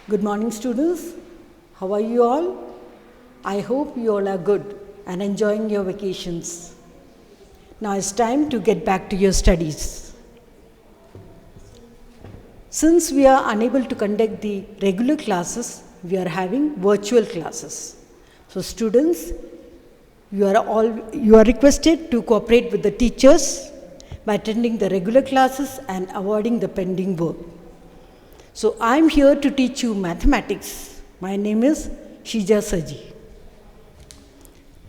Good morning, students. How are you all? I hope you all are good and enjoying your vacations. Now it's time to get back to your studies. Since we are unable to conduct the regular classes, we are having virtual classes. So students, you are requested to cooperate with the teachers by attending the regular classes and avoiding the pending work. So I am here to teach you mathematics. My name is Shija Saji.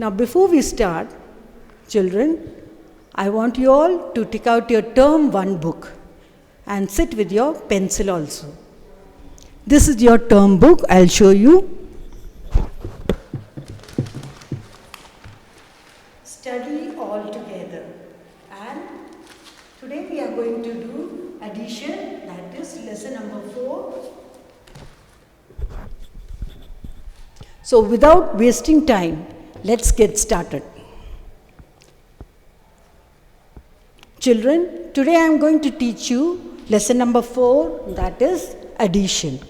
Now before we start, children, I want you all to take out your term 1 book and sit with your pencil also. This is your term book. I'll show you. Study all together. And today we are going to do addition, that is lesson number 4. So without wasting time, let's get started. Children, today I am going to teach you lesson number 4, that is addition.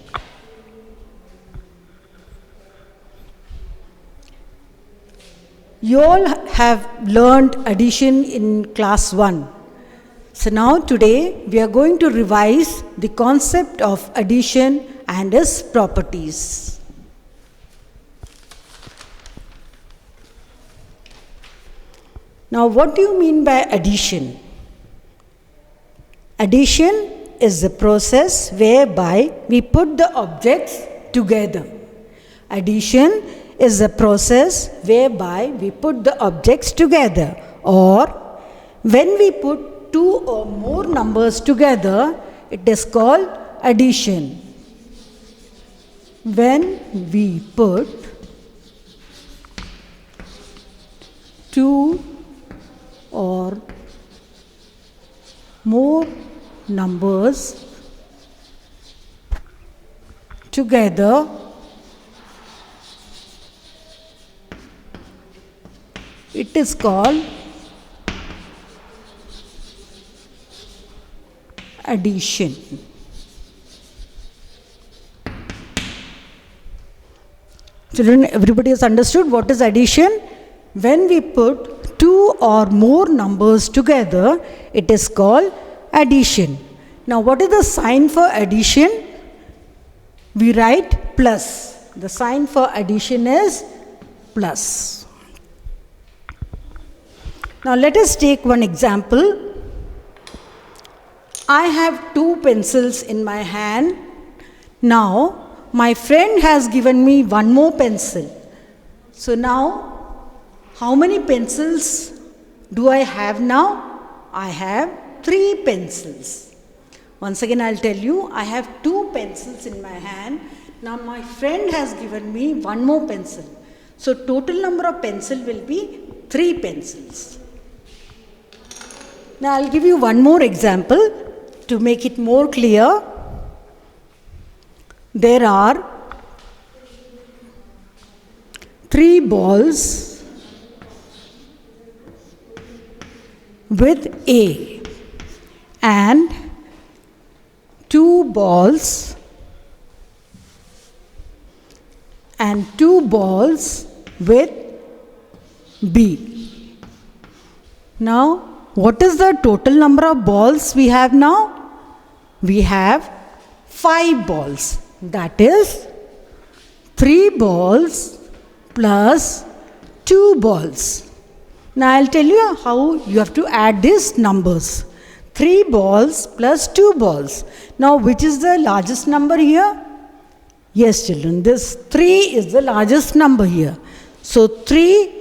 You all have learned addition in class 1. So now today we are going to revise the concept of addition and its properties. Now what do you mean by addition? Addition is the process whereby we put the objects together. Addition is the process whereby we put the objects together, or when we put 2 or more numbers together, it is called addition. When we put 2 or more numbers together, it is called addition. Children, everybody has understood what is addition? When we put 2 or more numbers together, it is called addition. Now what is the sign for addition? We write plus. The sign for addition is plus. Now let us take one example. I have 2 pencils in my hand. Now my friend has given me 1 more pencil. So now how many pencils do I have now? I have 3 pencils. Once again I'll tell you, I have 2 pencils in my hand. Now my friend has given me 1 more pencil. So total number of pencils will be 3 pencils. Now I'll give you one more example to make it more clear. There are 3 balls with A and 2 balls and 2 balls with B. Now what is the total number of balls we have now? We have 5 balls. That is 3 balls plus 2 balls. Now I'll tell you how you have to add these numbers. 3 balls plus 2 balls. Now which is the largest number here? Yes children, this 3 is the largest number here. So 3,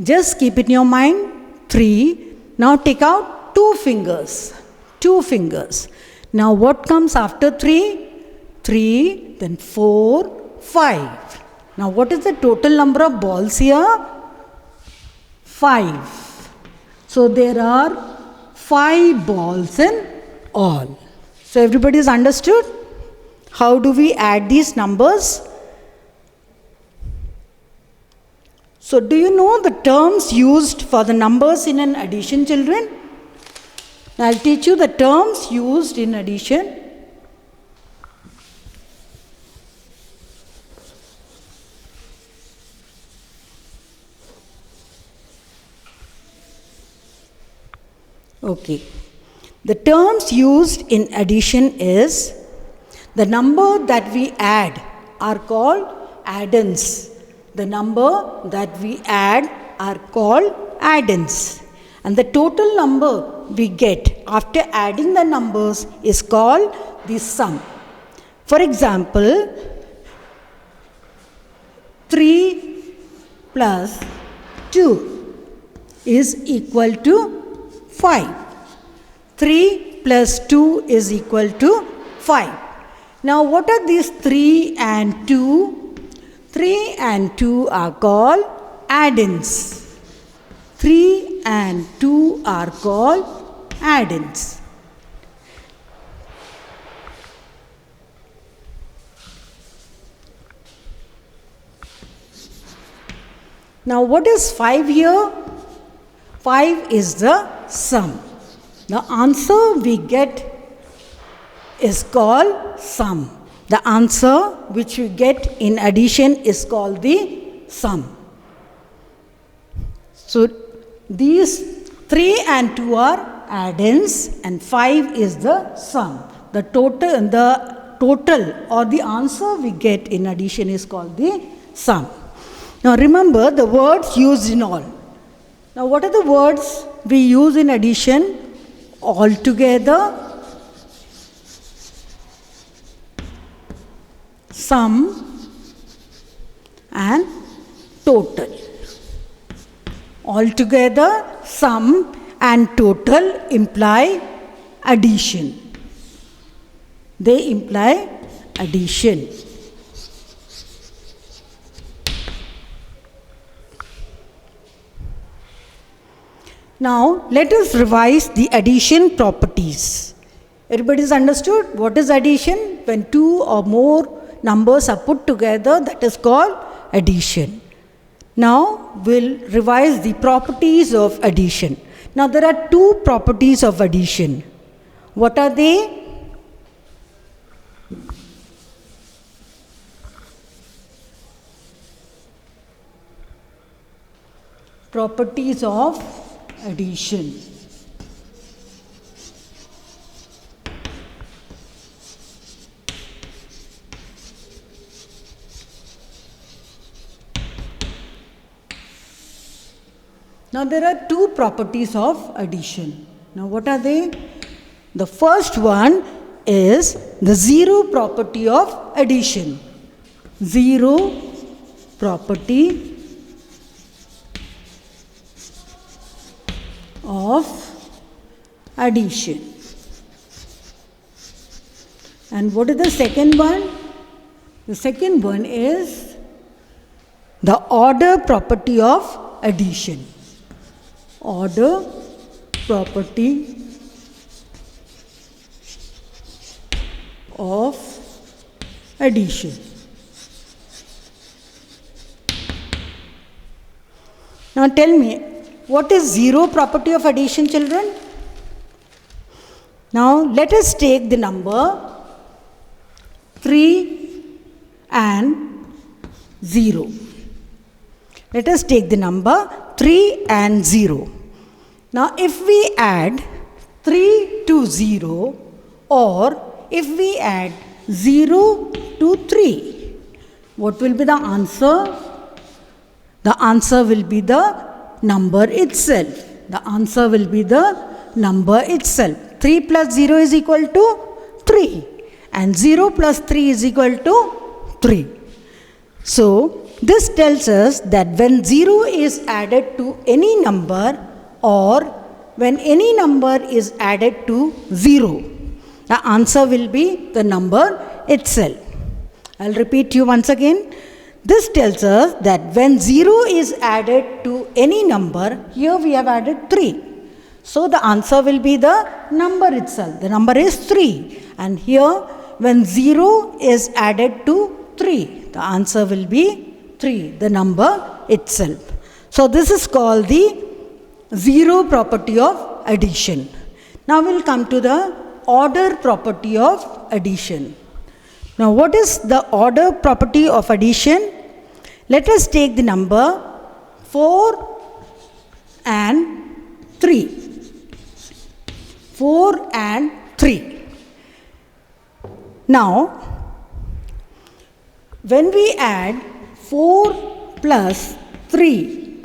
just keep it in your mind, 3. Now take out 2 fingers. 2 fingers. Now what comes after 3? 3, then 4, 5. Now what is the total number of balls here? 5. So there are 5 balls in all. So everybody has understood? How do we add these numbers? So do you know the terms used for the numbers in an addition, children? Now I'll teach you the terms used in addition. Okay. The terms used in addition is the number that we add are called addends. The number that we add are called addends. And the total number we get after adding the numbers is called the sum. For example, 3 plus 2 is equal to 5. 3 plus 2 is equal to 5. Now what are these 3 and 2? 3 and 2 are called addends. 3 and 2 are called addends. Now what is 5 here? 5 is the sum. The answer we get is called sum. The answer which we get in addition is called the sum. So these 3 and 2 are addends and 5 is the sum. The total or the answer we get in addition is called the sum. Now remember the words used in all. Now what are the words we use in addition? Altogether, sum and total. Altogether, sum and total imply addition. They imply addition. Now, let us revise the addition properties. Everybody's understood what is addition? When two or more numbers are put together, that is called addition. Now, we'll revise the properties of addition. Now, there are two properties of addition. What are they? Properties of addition. Now there are two properties of addition. Now what are they? The first one is the zero property of addition. Zero property of addition. And what is the second one? The second one is the order property of addition. Order property of addition. Now tell me, what is zero property of addition, children? Now let us take the number 3 and 0. Let us take the number 3 and 0. Now if we add 3 to 0 or if we add 0 to 3, what will be the answer? The answer will be the number itself. The answer will be the number itself. 3 plus 0 is equal to 3 and 0 plus 3 is equal to 3. So this tells us that when 0 is added to any number or when any number is added to 0, the answer will be the number itself. I'll repeat to you once again. This tells us that when 0 is added to any number, here we have added 3. So the answer will be the number itself. The number is 3. And here when 0 is added to 3, the answer will be 3, the number itself. So this is called the zero property of addition. Now we'll come to the order property of addition. Now what is the order property of addition? Let us take the number 4 and 3. 4 and 3. Now, when we add 4 plus 3,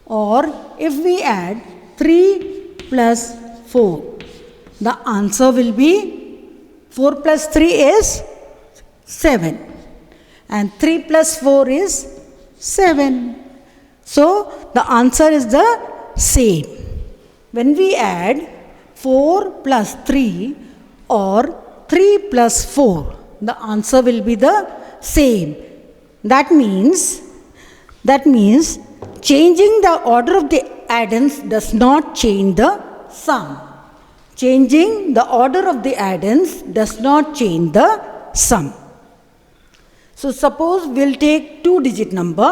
or if we add 3 plus 4, the answer will be 4 plus 3 is 7 and 3 plus 4 is 7. So, the answer is the same. When we add 4 plus 3 or 3 plus 4, the answer will be the same. That means changing the order of the addends does not change the sum. Changing the order of the addends does not change the sum. So suppose we'll take 2-digit number.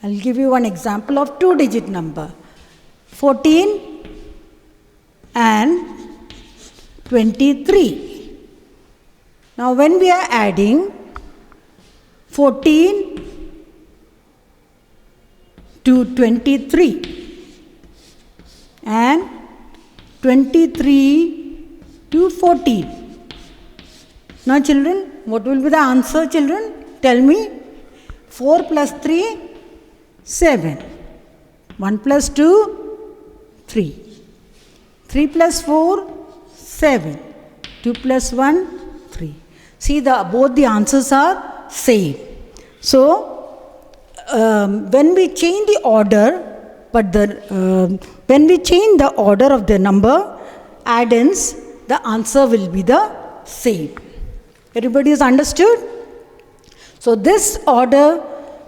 I'll give you one example of 2-digit number. 14 and 23. Now when we are adding 14 to 23 and 23 to 14. Now children, what will be the answer, children? Tell me. 4 plus 3, 7. 1 plus 2, 3. 3 plus 4, 7. 2 plus 1, 3. See, both the answers are same. So, when we change the order, when we change the order of the number addends, the answer will be the same. Everybody has understood? So, this order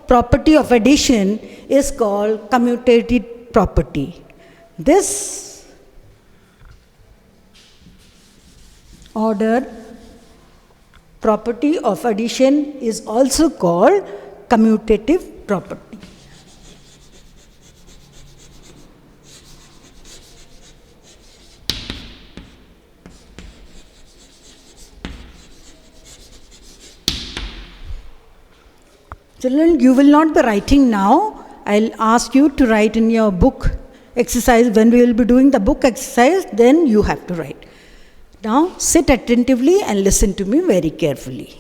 property of addition is called commutative property. This order property of addition is also called commutative property. Children, you will not be writing now. I'll ask you to write in your book exercise. When we will be doing the book exercise, then you have to write. Now, sit attentively and listen to me very carefully.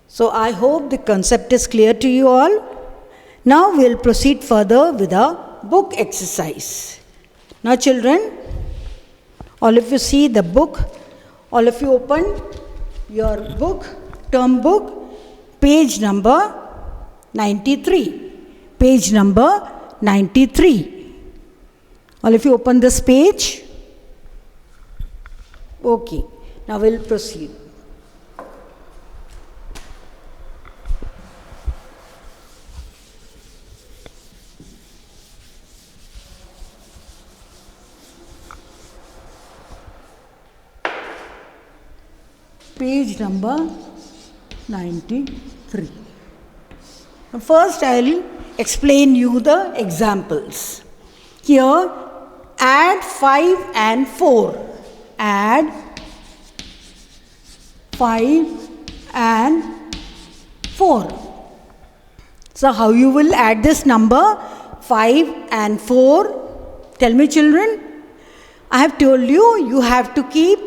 So, I hope the concept is clear to you all. Now, we will proceed further with a book exercise. Now, children, all of you see the book. All of you open your book, term book, page number 93. Page number 93. All of you open this page. Okay. Now we'll proceed. Page number 93. First, I'll explain you the examples. Here, add 5 and 4. Add 5 and 4. So, how you will add this number 5 and 4? Tell me, children. I have told you, you have to keep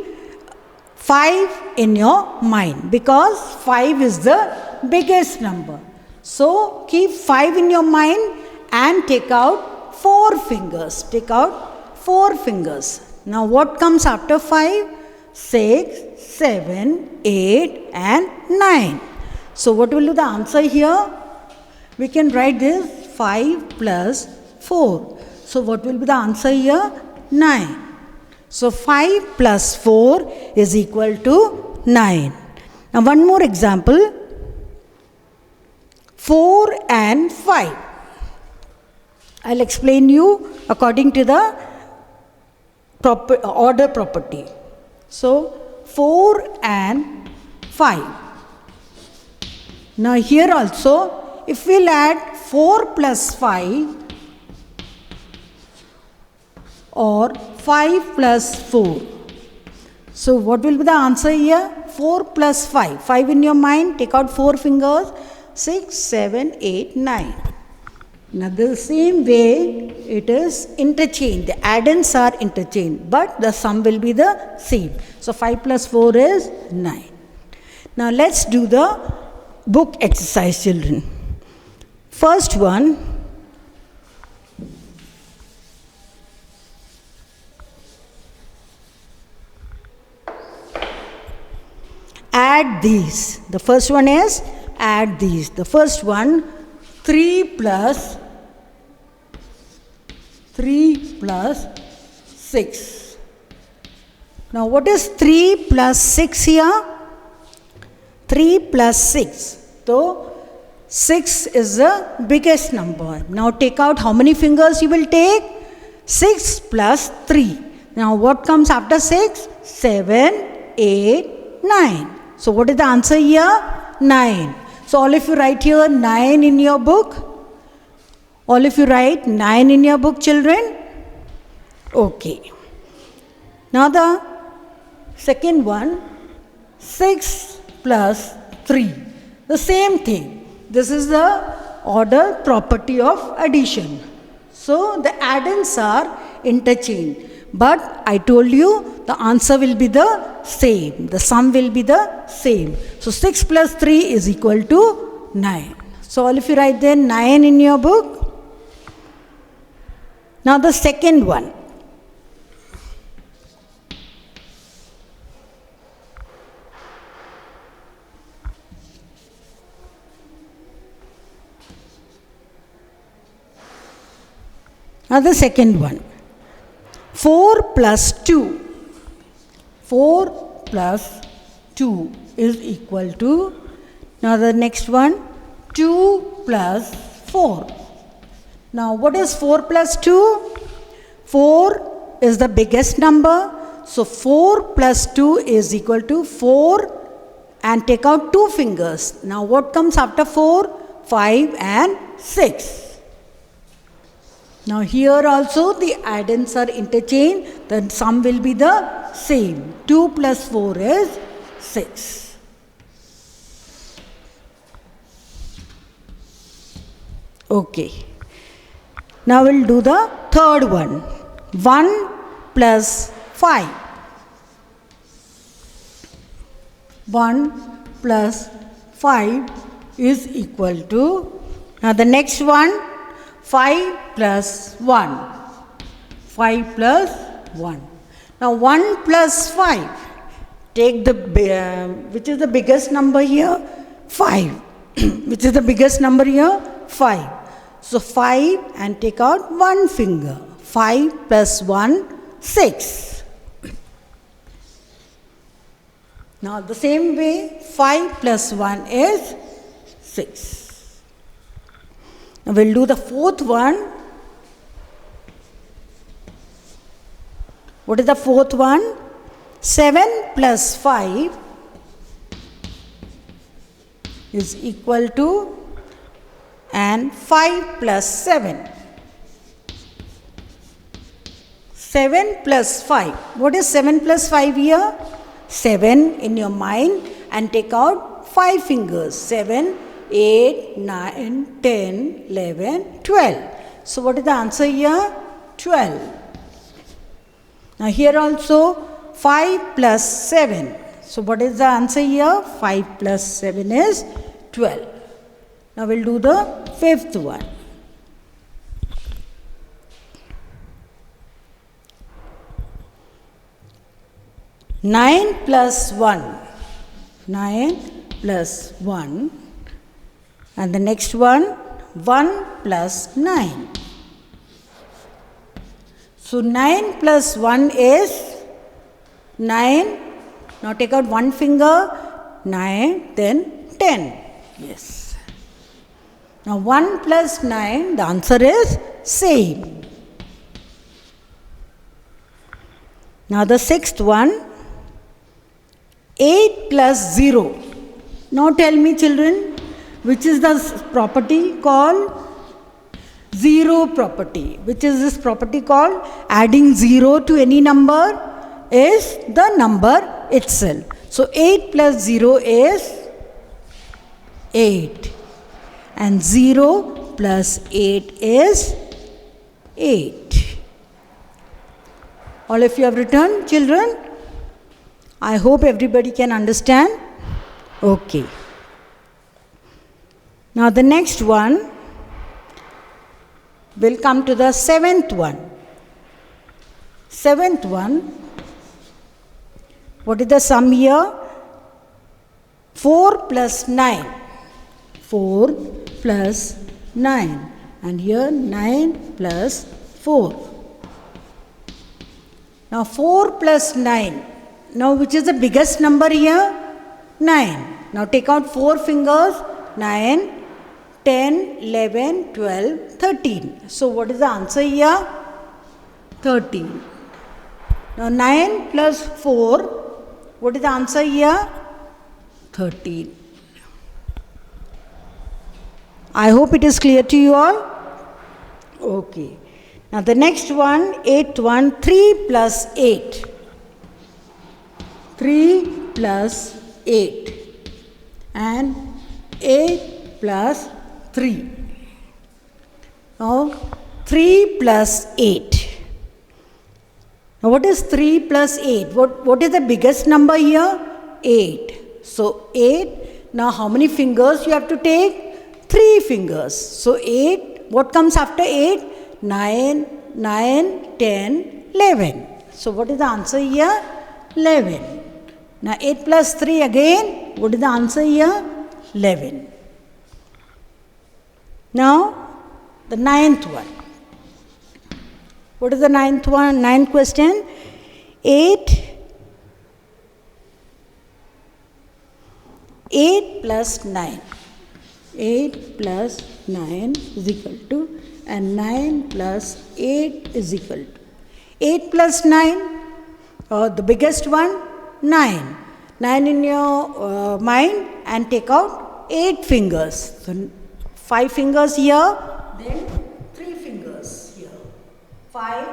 5 in your mind because 5 is the biggest number. So, keep 5 in your mind and take out 4 fingers. Take out 4 fingers. Now, what comes after 5? 6, 7, 8 and 9. So, what will be the answer here? We can write this 5 plus 4. So, what will be the answer here? 9. So, 5 plus 4 is equal to 9. Now, one more example. 4 and 5. I'll explain you according to the order property. So, 4 and 5. Now, here also, if we'll add 4 plus 5 or 5 plus 4. So, what will be the answer here? 4 plus 5. 5 in your mind, take out 4 fingers. 6, 7, 8, 9. Now the same way it is interchanged. The addends are interchanged, but the sum will be the same. So 5 plus 4 is 9. Now let's do the book exercise, children. First one, add these. The first one is add these. The first one, 3 plus 6. Now what is 3 plus 6 here? 3 plus 6. So 6 is the biggest number. Now take out how many fingers you will take? 6 plus 3. Now what comes after 6? 7, 8, 9. So what is the answer here? 9. So all of you write here 9 in your book. All of you write 9 in your book, children. Okay. Now the second one, 6 plus 3. The same thing. This is the order property of addition. So the addends are interchanged. But I told you the answer will be the same. The sum will be the same. So 6 plus 3 is equal to 9. So all of you write there 9 in your book. Now the second one. Now the second one. 4 plus 2. 4 plus 2 is equal to, now the next one, 2 plus 4. Now what is 4 plus 2? 4 is the biggest number. So 4 plus 2 is equal to 4 and take out 2 fingers. Now what comes after 4? 5 and 6. Now here also the addends are interchanged. The sum will be the same. 2 plus 4 is 6. Okay. Now we'll do the third one. 1 plus 5. 1 plus 5 is equal to, now the next one, 5 plus 1. 5 plus 1. Now 1 plus 5. Take the, which is the biggest number here? 5. Which is the biggest number here? 5. So 5 and take out 1 finger. 5 plus 1, 6. Now the same way, 5 plus 1 is 6. Now we'll do the fourth one. What is the fourth one? 7 plus 5 is equal to, and 5 plus 7. 7 plus 5. What is 7 plus 5 here? 7 in your mind and take out 5 fingers. 7, 8, 9, 10, 11, 12. So what is the answer here? 12. Now here also 5 plus 7. So what is the answer here? 5 plus 7 is 12. Now we'll do the fifth one. Nine plus 1. 9 plus 1. And the next one, 1 plus 9. So 9 plus 1 is 9. Now take out 1 finger. 9, then 10. Yes. Now 1 plus 9, the answer is same. Now the sixth one, 8 plus 0. Now tell me, children, which is the property called? Zero property. Which is this property called? Adding 0 to any number is the number itself. So 8 plus 0 is 8. and 0 plus 8 is 8. All of you have written, children? I hope everybody can understand. Okay. Now the next one, we'll come to the seventh one. Seventh one, what is the sum here? 4 plus 9. 4 plus 9. And here 9 plus 4. Now 4 plus 9. Now which is the biggest number here? 9. Now take out 4 fingers. 9, 10, 11, 12, 13. So what is the answer here? 13. Now 9 plus 4, what is the answer here? 13. I hope it is clear to you all. Okay. Now the next one, 8th one, 3 plus 8. 3 plus 8 and 8 plus 3. Now 3 plus 8. Now what is 3 plus 8? What is the biggest number here? 8. So 8. Now how many fingers you have to take? 3 fingers. So 8. What comes after 8? 9, 9, 10, 11. So what is the answer here? 11. Now 8 plus 3 again. What is the answer here? 11. Now the ninth one. What is the ninth one? Ninth question. 8 plus 9. 8 plus 9 is equal to, and 9 plus 8 is equal to. 8 plus 9, the biggest one, 9. 9 in your mind and take out 8 fingers. So 5 fingers here, then 3 fingers here. 5,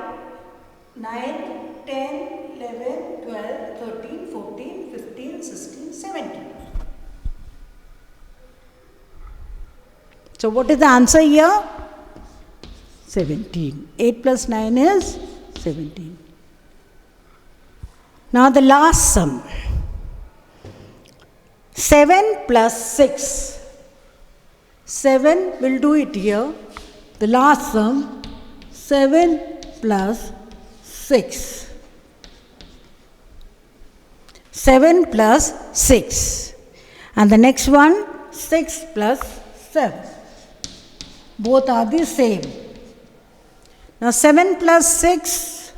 9, 10, 11, 12, 13, 14, 15, 16, 17. So what is the answer here? 17. 8 plus 9 is 17. Now the last sum. 7 plus 6. 7, we'll do it here. The last sum, 7 plus 6. 7 plus 6. And the next one, 6 plus 7. Both are the same. Now 7 plus 6,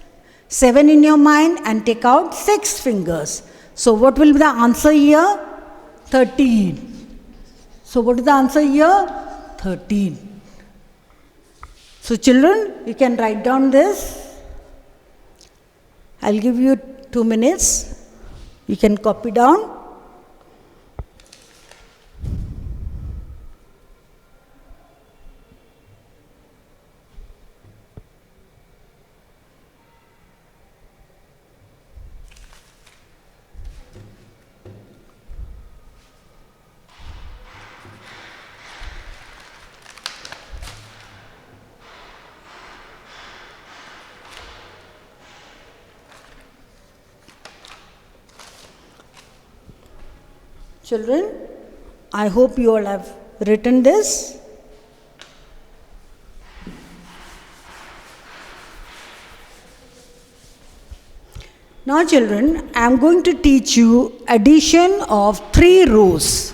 7 in your mind and take out 6 fingers. So what will be the answer here? 13. So what is the answer here? 13. So children, you can write down this. I'll give you 2 minutes. You can copy down. Children, I hope you all have written this. Now children, I am going to teach you addition of 3 rows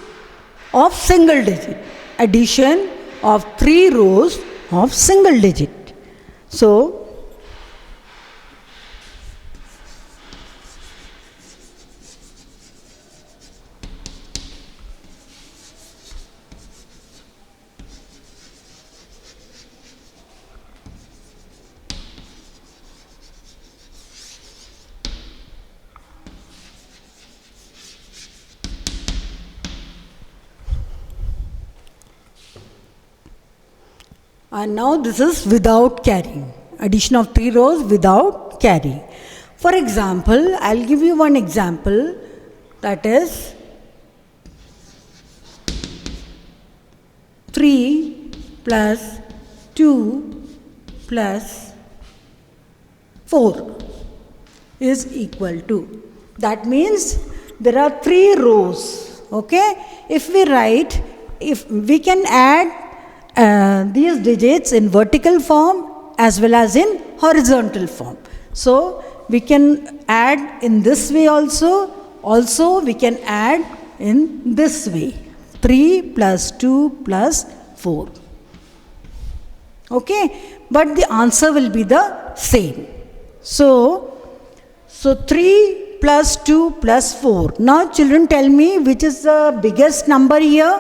of single digit. Addition of 3 rows of single digit. So, and now this is without carrying. Addition of 3 rows without carrying. For example, I'll give you one example, that is 3 plus 2 plus 4 is equal to. That means there are 3 rows. Okay? If we write, if we can add these digits in vertical form as well as in horizontal form. So we can add in this way also. Also we can add in this way. 3 plus 2 plus 4. Okay? But the answer will be the same. So 3 plus 2 plus 4. Now children, tell me which is the biggest number here?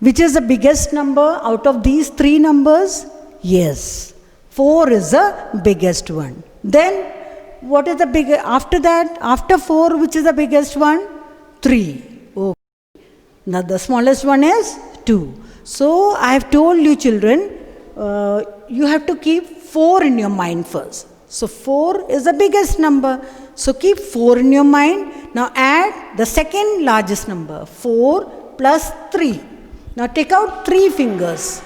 Which is the biggest number out of these 3 numbers? Yes, 4 is the biggest one. Then what is the biggest? After that, after 4, which is the biggest one? 3. Okay. Now the smallest one is 2. So I have told you children, you have to keep 4 in your mind first. So 4 is the biggest number. So keep 4 in your mind. Now add the second largest number, 4 plus 3. Now take out 3 fingers.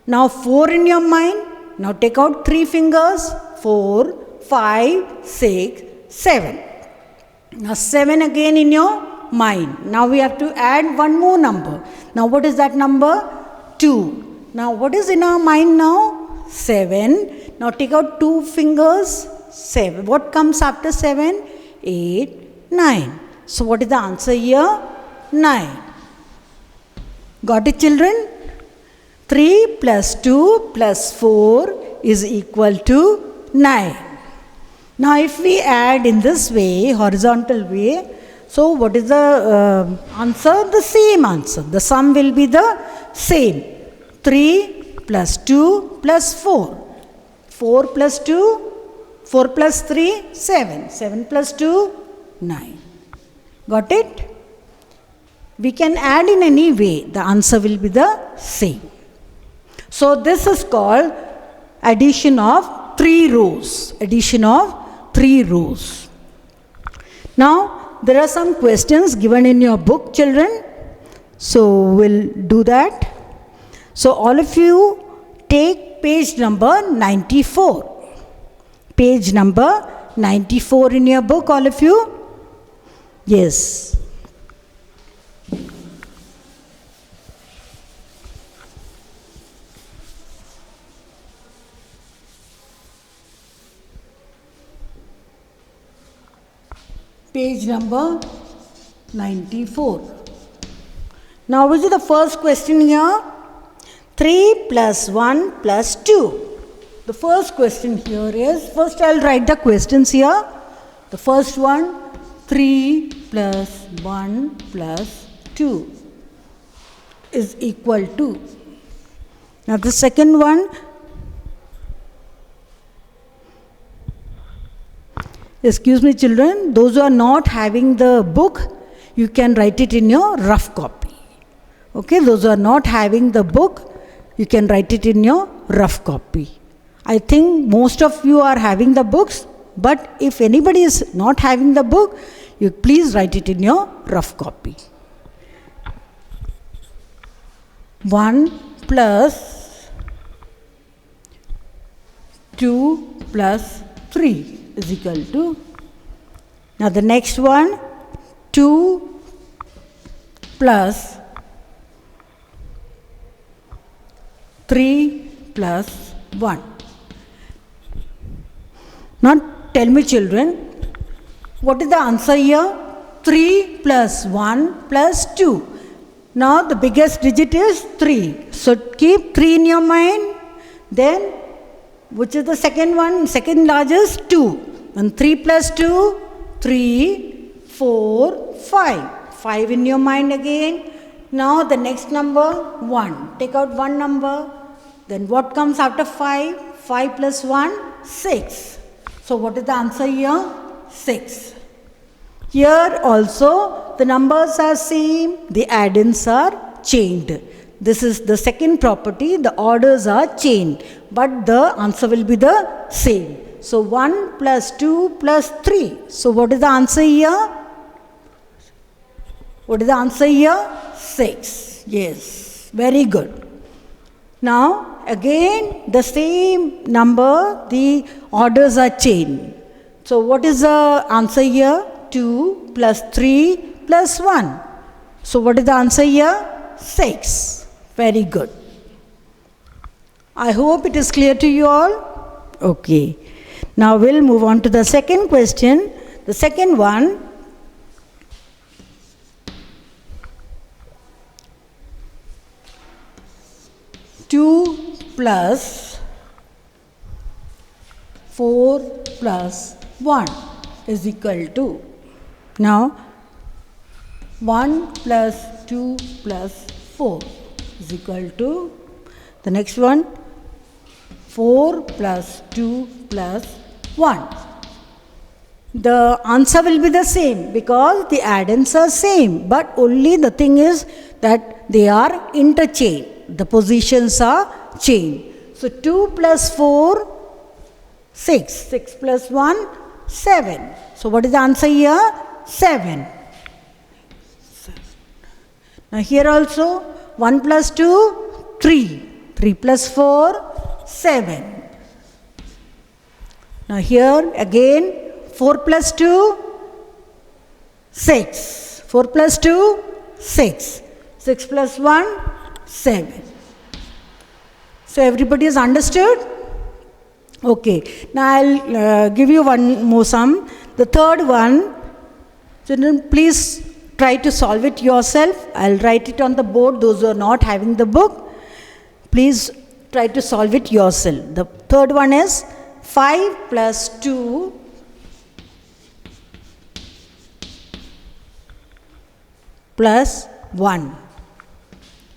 Now 4 in your mind. Now take out 3 fingers. 4, 5, 6, 7. Now 7 again in your mind. Now we have to add one more number. Now what is that number? 2. Now what is in our mind now? 7. Now take out 2 fingers. 7. What comes after 7? 8, 9. So what is the answer here? 9. Got it children? 3 plus 2 plus 4 is equal to 9. Now if we add in this way, horizontal way, so what is the answer? The same answer. The sum will be the same. 3 plus 2 plus 4. 4 plus 2, 4 plus 3, 7. 7 plus 2, 9. Got it? We can add in any way. The answer will be the same. So this is called addition of 3 rows. Addition of 3 rows. Now there are some questions given in your book children. So we'll do that. So all of you take page number 94. Page number 94 in your book, all of you. Yes. Page number 94. Now which is the first question here? 3 plus 1 plus 2. The first question here is, first I'll write the questions here. The first one, 3 plus 1 plus 2 is equal to. Now the second one, excuse me children, those who are not having the book, you can write it in your rough copy. Okay, those who are not having the book, you can write it in your rough copy. I think most of you are having the books, but if anybody is not having the book, you please write it in your rough copy. 1 plus 2 plus 3 is equal to. Now the next one, 2 plus 3 plus 1. Now tell me children, what is the answer here? 3 plus 1 plus 2. Now the biggest digit is 3. So keep 3 in your mind. Then which is the second one? Second largest, 2. And 3 plus 2, 3, 4, 5. 5 in your mind again. Now the next number, 1. Take out one number. Then what comes after 5? 5 plus 1, 6. So what is the answer here? 6. Here also the numbers are same, the add-ins are chained. This is the second property, the orders are chained, but the answer will be the same. So 1 plus 2 plus 3. So what is the answer here? What is the answer here? 6. Yes. Very good. Now, again, the same number, the orders are changed. So, what is the answer here? 2 plus 3 plus 1. So, what is the answer here? 6. Very good. I hope it is clear to you all. Okay. Now, we'll move on to the second question. The second one. 2 plus 4 plus 1 is equal to, now 1 plus 2 plus 4 is equal to, the next one 4 plus 2 plus 1. The answer will be the same because the addends are same, but only the thing is that they are interchanged. The positions are changed. So 2 plus 4, 6. 6 plus 1, 7. So what is the answer here? 7. Now here also 1 plus 2, 3. 3 plus 4, 7. Now here again 4 plus 2, 6. 4 plus 2, 6. 6 plus 1, 7. So everybody has understood? Okay. Now I'll give you one more sum. The third one, children, please try to solve it yourself. I'll write it on the board. Those who are not having the book, please try to solve it yourself. The third one is 5 plus 2 plus 1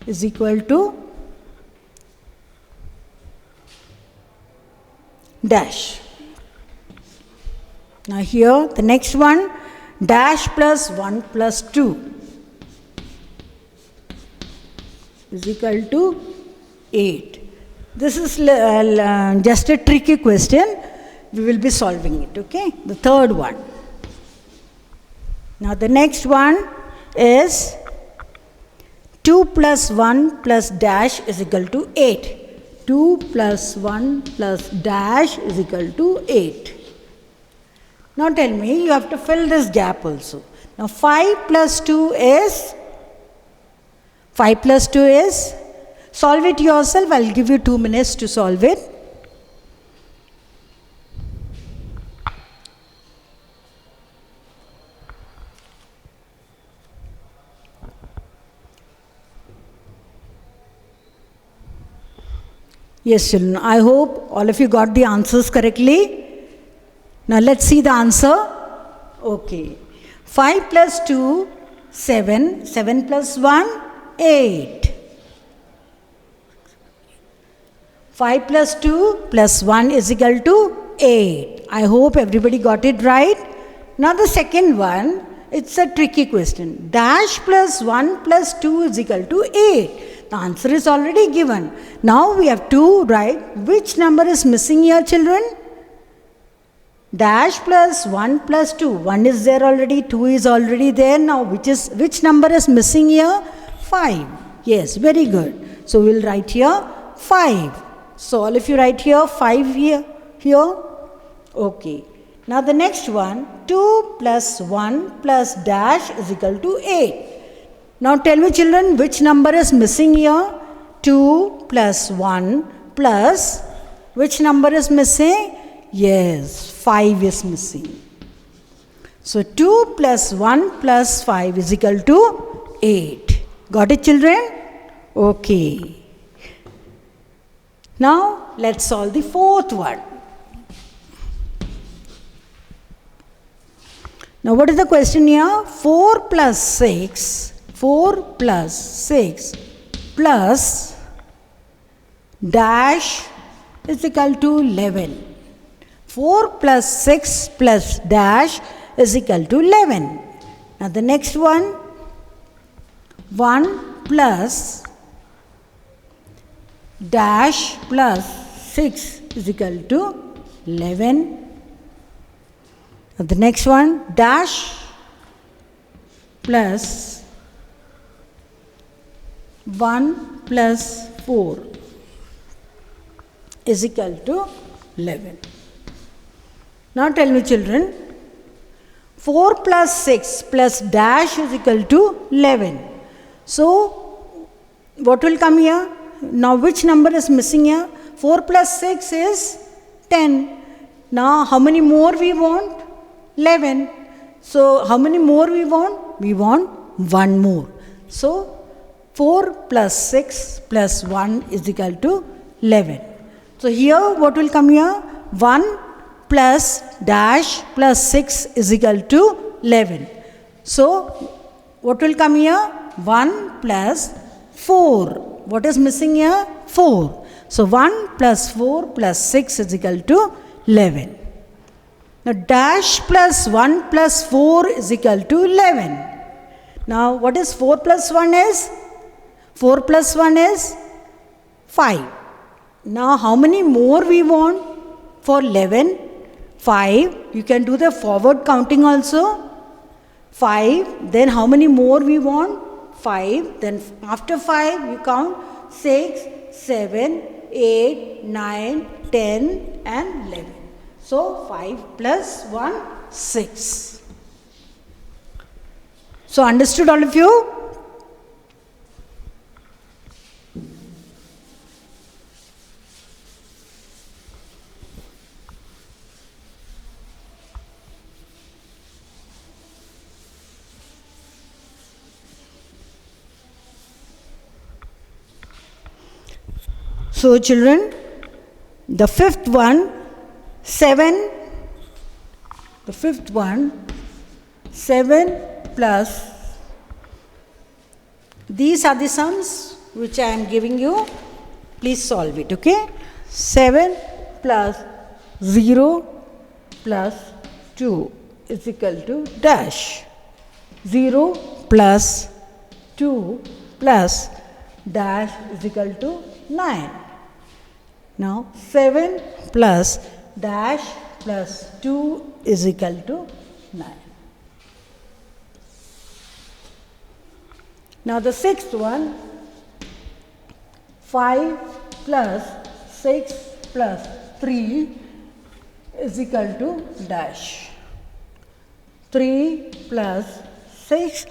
is equal to dash. Now here the next one, dash plus 1 plus 2 is equal to 8. This is just a tricky question. We will be solving it, okay? The third one. Now the next one is 2 plus 1 plus dash is equal to 8. 2 plus 1 plus dash is equal to 8. Now tell me, you have to fill this gap also. Now 5 plus 2 is, solve it yourself. I'll give you 2 minutes to solve it. Yes, children, I hope all of you got the answers correctly. Now let's see the answer. Okay. 5 plus 2, 7. 7 plus 1, 8. 5 plus 2 plus 1 is equal to 8. I hope everybody got it right. Now the second one, it's a tricky question. Dash plus 1 plus 2 is equal to 8. The answer is already given. Now we have to write which number is missing here, children? Dash plus 1 plus 2. 1 is there already, 2 is already there. Now which number is missing here? 5. Yes, very good. So we'll write here 5. So all of you write here 5 here. Okay. Now the next one, 2 plus 1 plus dash is equal to 8. Now tell me, children, which number is missing here? 2 plus 1 plus, which number is missing? Yes, 5 is missing. So 2 plus 1 plus 5 is equal to 8. Got it, children? Okay. Now let's solve the fourth one. Now what is the question here? 4 plus 6. 4 plus 6 plus dash is equal to 11. 4 plus 6 plus dash is equal to 11. Now the next one, 1 plus dash plus 6 is equal to 11. Now the next one, dash plus 1 plus 4 is equal to 11. Now tell me children, 4 plus 6 plus dash is equal to 11. So what will come here? Now which number is missing here? 4 plus 6 is 10. Now how many more we want? 11. So how many more we want? We want 1 more. So 4 plus 6 plus 1 is equal to 11. So here what will come here? 1 plus dash plus 6 is equal to 11. So what will come here? 1 plus 4. What is missing here? 4. So 1 plus 4 plus 6 is equal to 11. Now dash plus 1 plus 4 is equal to 11. Now what is 4 plus 1 is? 4 plus 1 is 5. Now how many more we want for 11? 5. You can do the forward counting also. 5. Then how many more we want? 5. Then after 5 you count 6, 7, 8, 9, 10 and 11. So 5 plus 1, 6. So understood all of you? So children, the fifth one, 7, the fifth one, 7 plus, these are the sums which I am giving you, please solve it, okay? 7 plus 0 plus 2 is equal to dash. 0 plus 2 plus dash is equal to 9. Now 7 plus dash plus 2 is equal to 9. Now the sixth one, 5 plus 6 plus 3 is equal to dash. 3 plus 6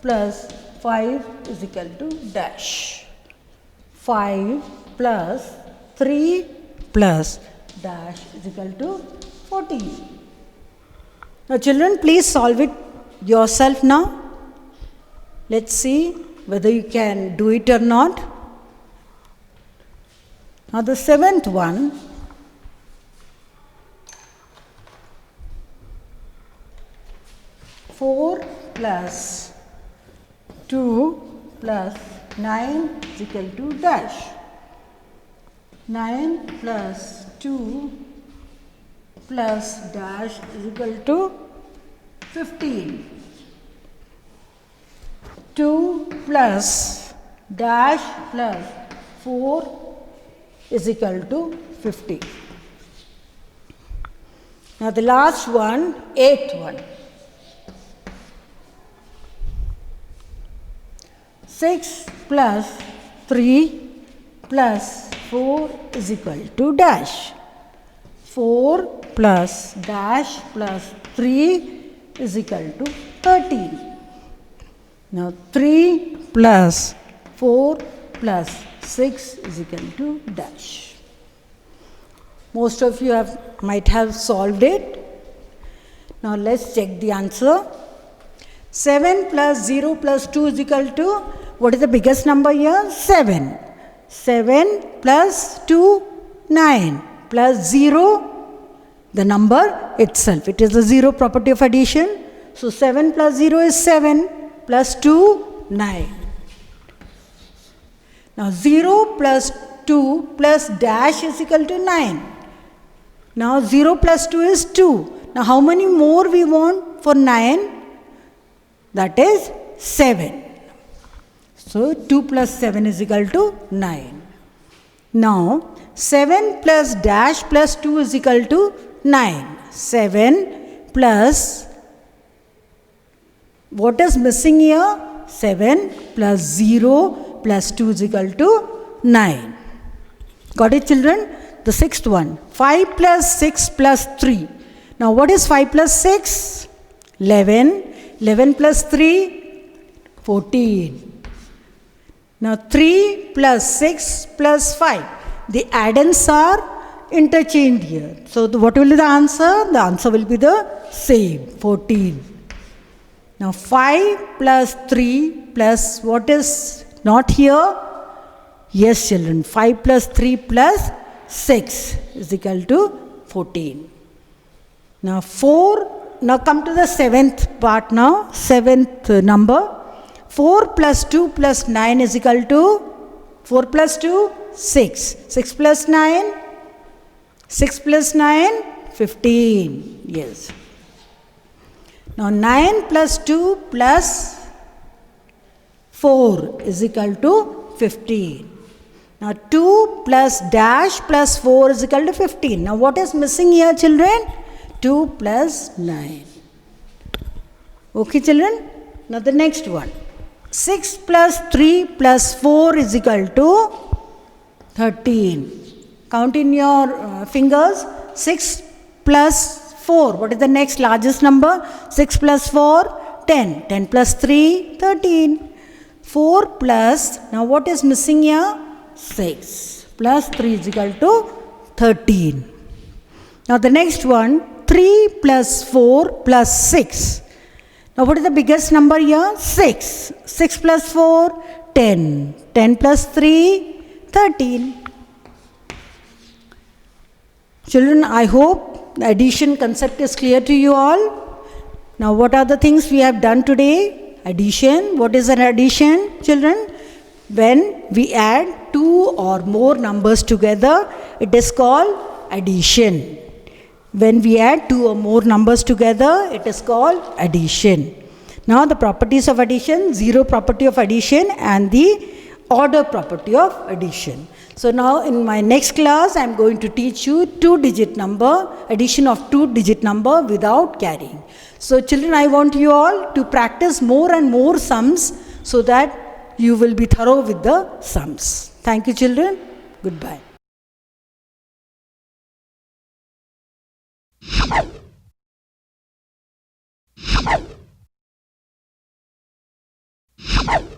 plus 5 is equal to dash. 5 plus 3 plus dash is equal to 14. Now children, please solve it yourself now. Let's see whether you can do it or not. Now the seventh one, 4 plus 2 plus 9 is equal to dash. 9 plus 2 plus dash is equal to 15. 2 plus dash plus 4 is equal to 50. Now the last one, eighth one. 6 plus 3 plus 4 is equal to dash. 4 plus dash plus 3 is equal to 13. Now 3 plus 4 plus 6 is equal to dash. Most of you might have solved it. Now let's check the answer. 7 plus 0 plus 2 is equal to, what is the biggest number here? 7. 7 plus 2, 9 plus 0, the number itself. It is the 0 property of addition. So 7 plus 0 is 7 plus 2, 9. Now 0 plus 2 plus dash is equal to 9. Now 0 plus 2 is 2. Now how many more we want for 9? That is 7. So 2 plus 7 is equal to 9. Now 7 plus dash plus 2 is equal to 9. 7 plus, what is missing here? 7 plus 0 plus 2 is equal to 9. Got it, children? The sixth one. 5 plus 6 plus 3. Now what is 5 plus 6? 11. 11 plus 3? 14. Now 3 plus 6 plus 5. The addends are interchanged here. So what will be the answer? The answer will be the same, 14. Now 5 plus 3 plus what is not here? Yes, children, 5 plus 3 plus 6 is equal to 14. Now 4, now come to the seventh part now, seventh number. 4 plus 2 plus 9 is equal to 4 plus 2, 6. 6 plus 9, 6 plus 9, 15. Yes. Now 9 plus 2 plus 4 is equal to 15. Now 2 plus dash plus 4 is equal to 15. Now what is missing here, children? 2 plus 9. Okay, children? Now the next one. 6 plus 3 plus 4 is equal to 13. Count in your fingers. 6 plus 4. What is the next largest number? 6 plus 4, 10. 10 plus 3, 13. 4 plus, now what is missing here? 6 plus 3 is equal to 13. Now the next one, 3 plus 4 plus 6. Now what is the biggest number here? 6. 6 plus 4, 10. 10 plus 3, 13. Children, I hope the addition concept is clear to you all. Now what are the things we have done today? Addition. What is an addition, children? When we add two or more numbers together, it is called addition. When we add two or more numbers together, it is called addition. Now the properties of addition, zero property of addition and the order property of addition. So now in my next class, I am going to teach you two-digit number, addition of two-digit number without carrying. So children, I want you all to practice more and more sums so that you will be thorough with the sums. Thank you, children. Goodbye. You